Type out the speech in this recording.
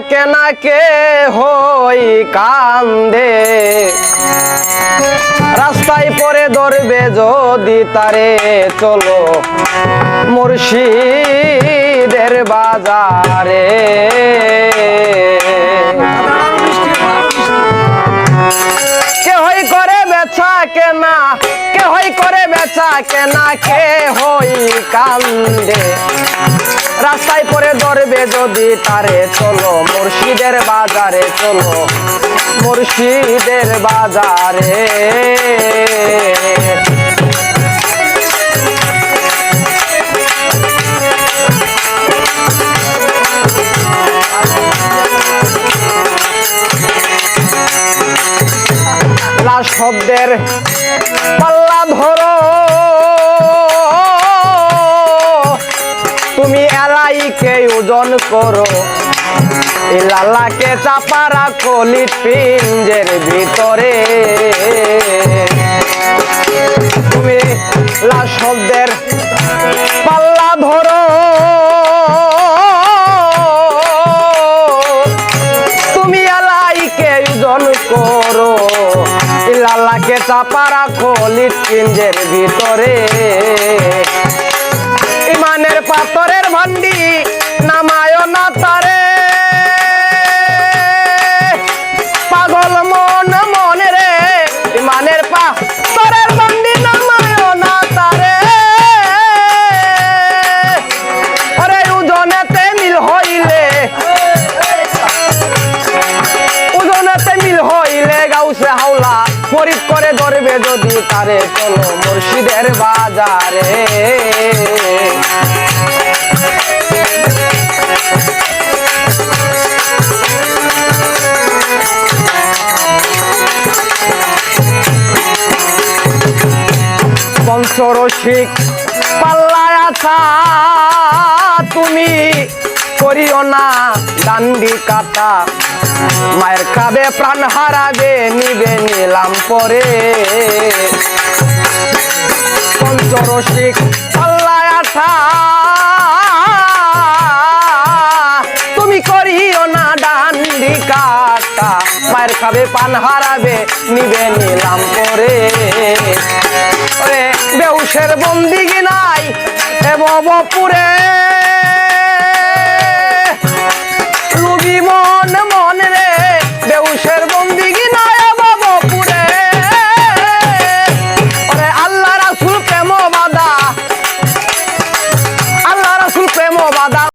কেনা কে হই কান্দে রাস্তায় পরে ধরবে যদি তারে চলো মুর্শিদের বাজারে কে হই করে বেচা কেনা কে হই করে বেচা কেনা কে হই কান্দে রাস্তায় পরে ধরবে যদি তারে চলো মুর্শিদের বাজারে চলো মুর্শিদের বাজারে লাশ শব্দের পাল্লা ধরো তুমি এলাইকে ওজন করো এই লালাকে চাপা রাখো হৃৎপিণ্ডের ভিতরে তুমি লাশ শব্দের পাল্লা ধরো তুমি এলাইকে ওজন করো এই লালাকে চাপা রাখো হৃৎপিণ্ডের ভিতরে ইমানের পাথরের ভান্ডি নামায় না তারে পাগল মন মনে রে ইমানের পাথরের ভান্ডি নামায় না তারে আরে ওজনেতে মিল হইলে গাউসে হাওলা ফরিদ করে ধরবে যদি তারে চলো মুর্শিদের বাজারে পঞ্চরসিক পাল্লায় আছা তুমি করিও না ডান্ডি কাটা মায়ের খাবে প্রাণ হারাবে নিবে নিলাম পরে পঞ্চরসিক পাল্লায় আঠা তুমি করিও না ডান্ডি কাটা মায়ের খাবে প্রাণ হারাবে নিবে নিলাম পরে ওরে বেউসের বন্দিগি নাই এ বপুরে